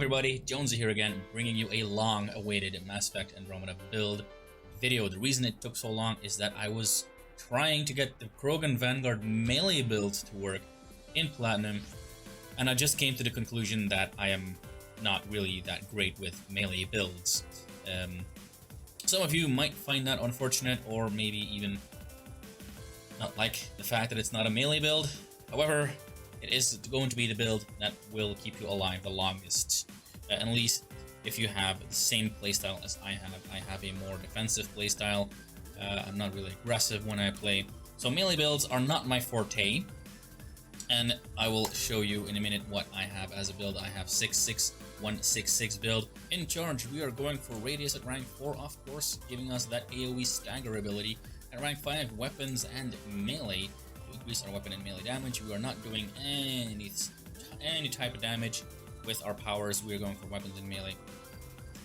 everybody, Jonesy here again, bringing you a long-awaited Mass Effect Andromeda build video. The reason it took so long is that I was trying to get the Krogan Vanguard melee build to work in Platinum, and I just came to the conclusion that I am not really that great with melee builds. Some of you might find that unfortunate, or maybe even not like the fact that it's not a melee build. However, it is going to be the build that will keep you alive the longest, at least if you have the same playstyle as I have. I have a more defensive playstyle. I'm not really aggressive when I play, so melee builds are not my forte, and I will show you in a minute what I have as a build. I have 66166 build. In charge, we are going for Radius at rank 4, of course, giving us that AoE stagger ability. At rank 5, weapons and melee. Increase our weapon and melee damage. We are not doing any type of damage with our powers. We are going for weapons and melee.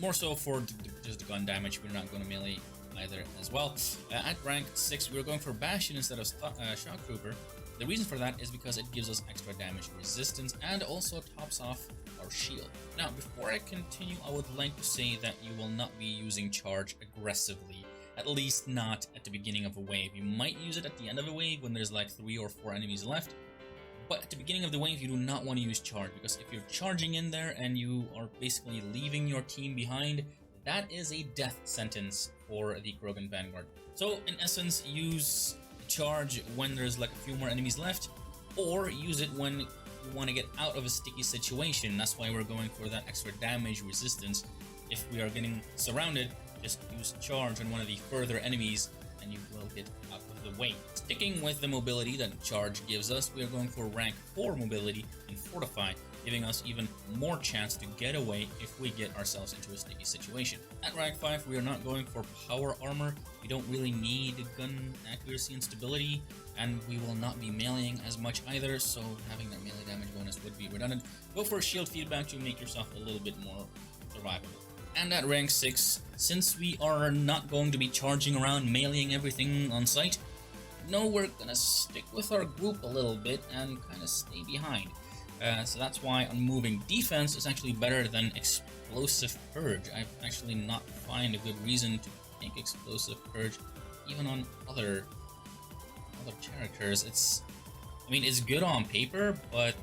More so for just the gun damage. We're not going to melee either as well. At rank 6, we are going for Bastion instead of Shock Trooper. The reason for that is because it gives us extra damage resistance and also tops off our shield. Now, before I continue, I would like to say that you will not be using charge aggressively. At least not at the beginning of a wave. You might use it at the end of a wave when there's like 3 or 4 enemies left. But at the beginning of the wave, you do not want to use charge, because if you're charging in there and you are basically leaving your team behind, that is a death sentence for the Krogan Vanguard. So in essence, use charge when there's like a few more enemies left, or use it when you want to get out of a sticky situation. That's why we're going for that extra damage resistance. If we are getting surrounded, just use charge on one of the further enemies and you will get out of the way. Sticking with the mobility that charge gives us, we are going for rank 4 mobility and fortify, giving us even more chance to get away if we get ourselves into a sticky situation. At rank 5, we are not going for power armor. We don't really need gun accuracy and stability, and we will not be meleeing as much either, so having that melee damage bonus would be redundant. Go for shield feedback to make yourself a little bit more survivable. And at rank 6, since we are not going to be charging around meleeing everything on sight, no, we're gonna stick with our group a little bit and kind of stay behind. So that's why unmoving defense is actually better than explosive purge. I've actually not find a good reason to take explosive purge even on other characters. It's good on paper, but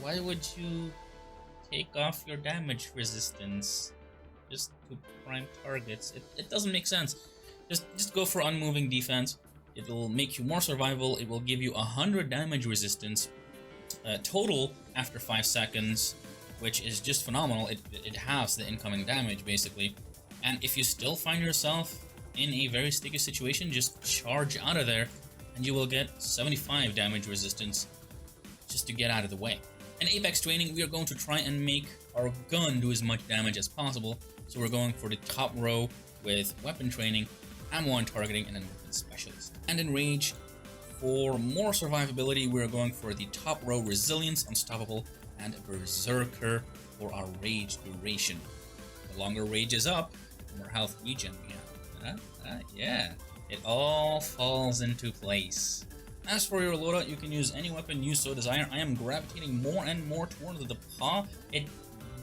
why would you take off your damage resistance just to prime targets? It doesn't make sense. Just go for unmoving defense. It will make you more survivable. It will give you 100 damage resistance total after 5 seconds, which is just phenomenal. It halves the incoming damage basically. And if you still find yourself in a very sticky situation, just charge out of there and you will get 75 damage resistance just to get out of the way. In Apex training, we are going to try and make our gun do as much damage as possible, so we're going for the top row with weapon training, ammo and targeting, and then weapon specialist. And in rage, for more survivability, we are going for the top row resilience, unstoppable, and berserker for our rage duration. The longer rage is up, the more health regen we have. Yeah, it all falls into place. As for your loadout, you can use any weapon you so desire. I am gravitating more and more towards the paw. It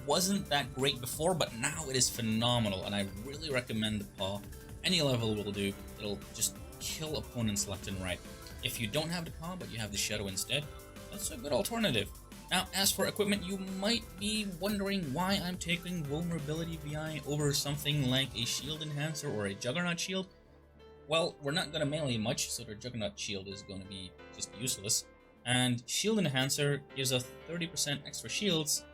wasn't that great before, but now it is phenomenal, and I really recommend the paw. Any level will do. It'll just kill opponents left and right. If you don't have the paw, but you have the shadow instead, that's a good alternative. Now, as for equipment, you might be wondering why I'm taking vulnerability VI over something like a shield enhancer or a juggernaut shield. Well, we're not going to melee much, so the Juggernaut shield is going to be just useless. And Shield Enhancer gives us 30% extra shields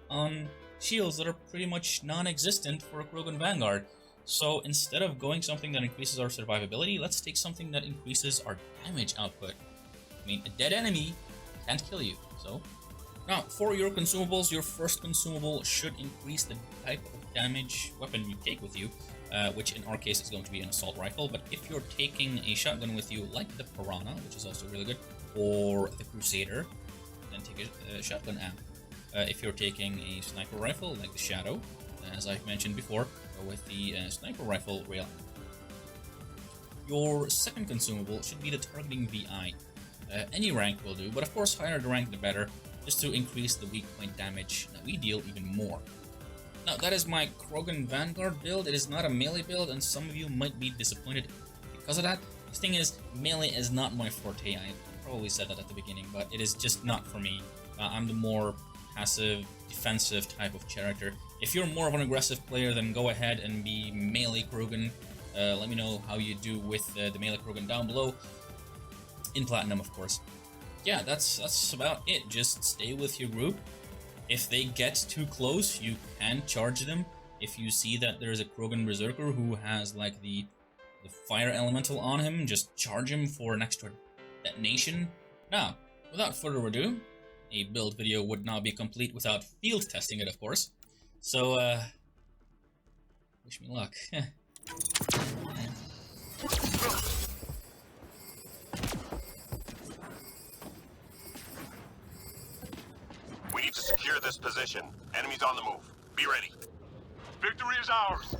on shields that are pretty much non-existent for a Krogan Vanguard. So instead of going something that increases our survivability, let's take something that increases our damage output. I mean, a dead enemy can't kill you, so... Now, for your consumables, your first consumable should increase the type of damage weapon you take with you, which in our case is going to be an assault rifle. But if you're taking a shotgun with you, like the Piranha, which is also really good, or the Crusader, then take a shotgun amp. If you're taking a sniper rifle, like the Shadow, as I've mentioned before, go with the sniper rifle rail. Your second consumable should be the targeting VI. Any rank will do, but of course higher the rank the better. just to increase the weak point damage that we deal even more. Now, that is my Krogan Vanguard build. It is not a melee build, and some of you might be disappointed because of that. The thing is, melee is not my forte. I probably said that at the beginning, but it is just not for me. I'm the more passive, defensive type of character. If you're more of an aggressive player, then go ahead and be melee Krogan. Let me know how you do with the melee Krogan down below. In Platinum, of course. Yeah, that's about it. Just stay with your group. If they get too close, you can charge them. If you see that there's a Krogan Berserker who has like the fire elemental on him, just charge him for an extra detonation. Now, without further ado, a build video would not be complete without field testing it, of course. So, wish me luck. We need to secure this position. Enemies on the move. Be ready. Victory is ours.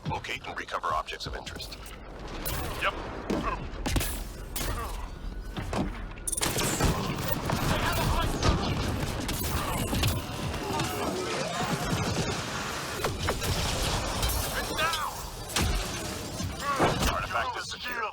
Locate and recover objects of interest. Yep. It's down! Artifact is secure.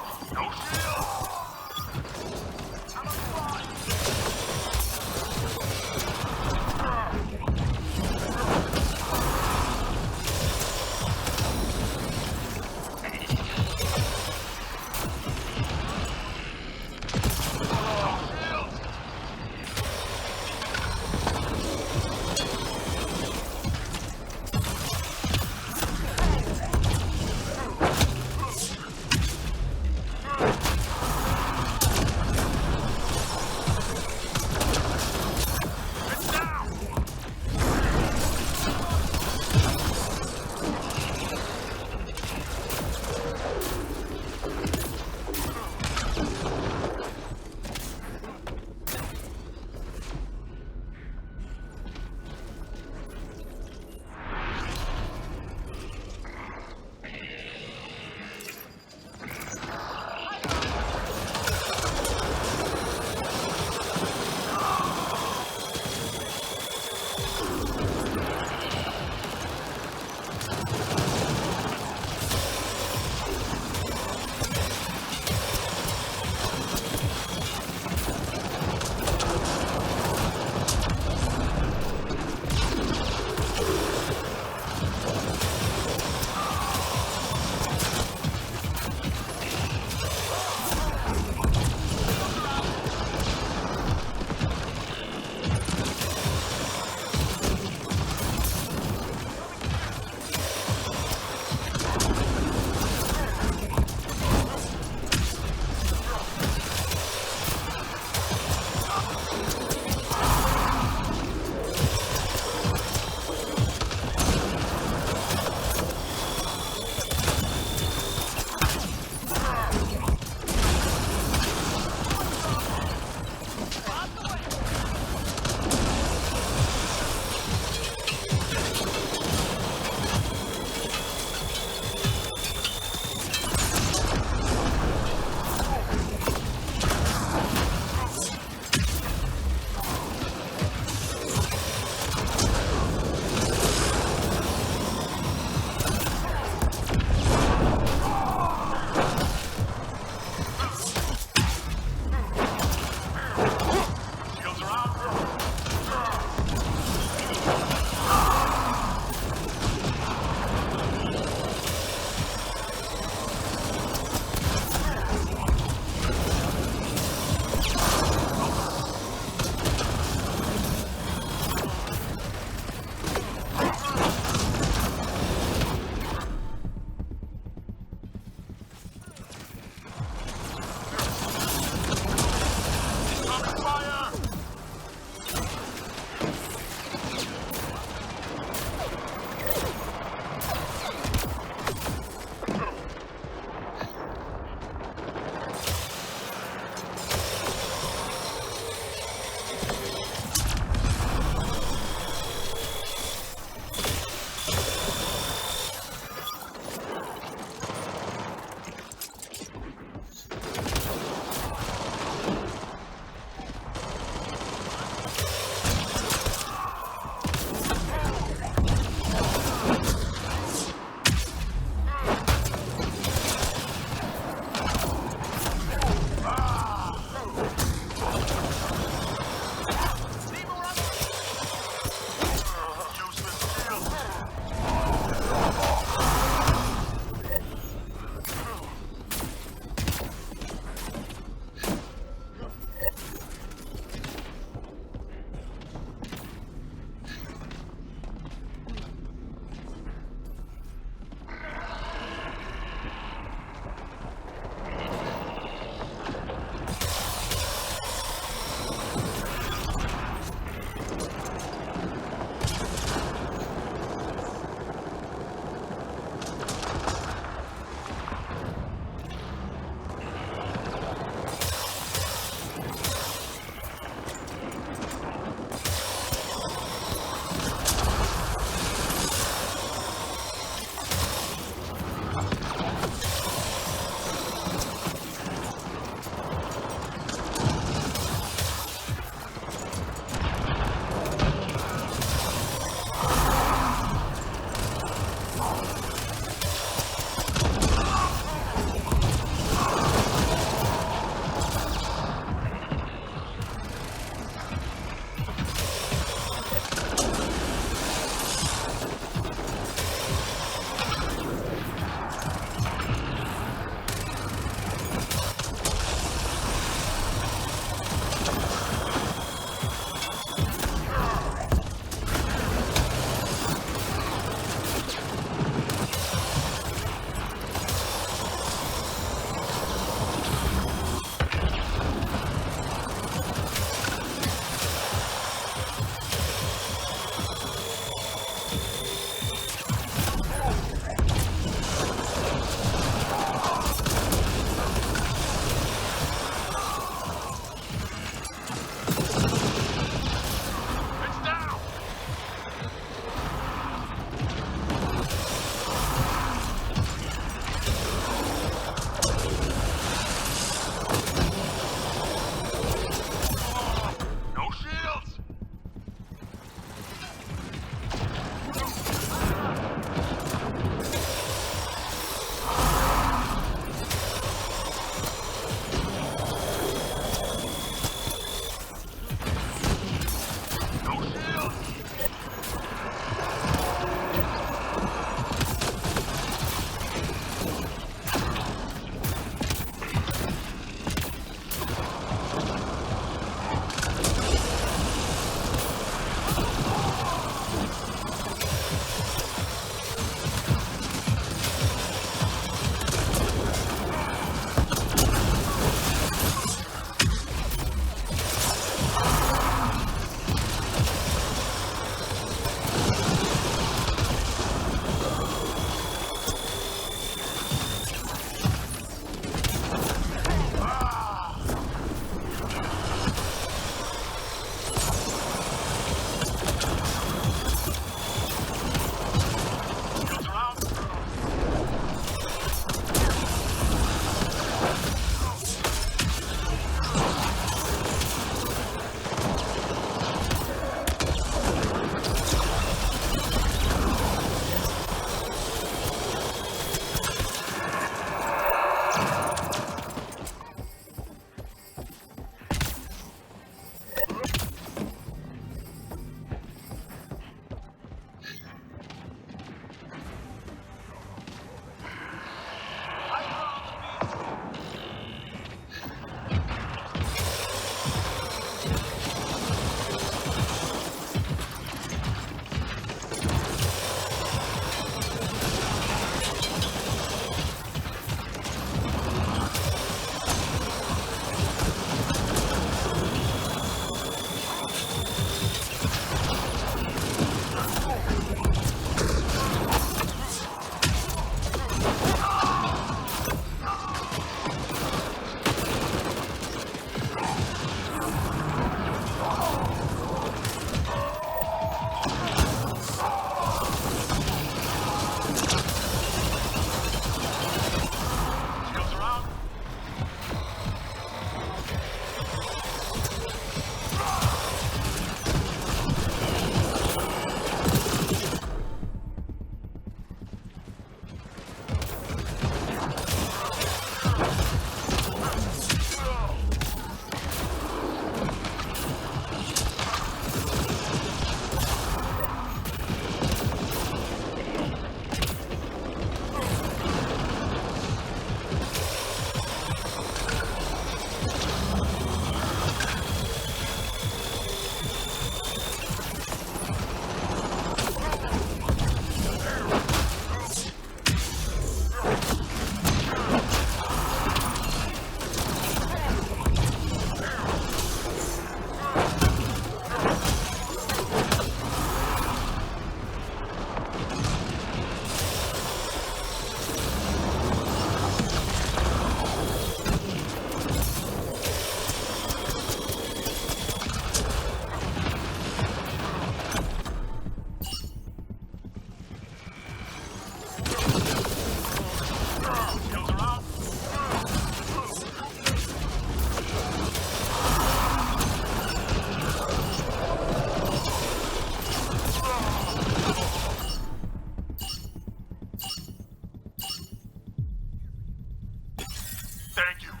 Thank you.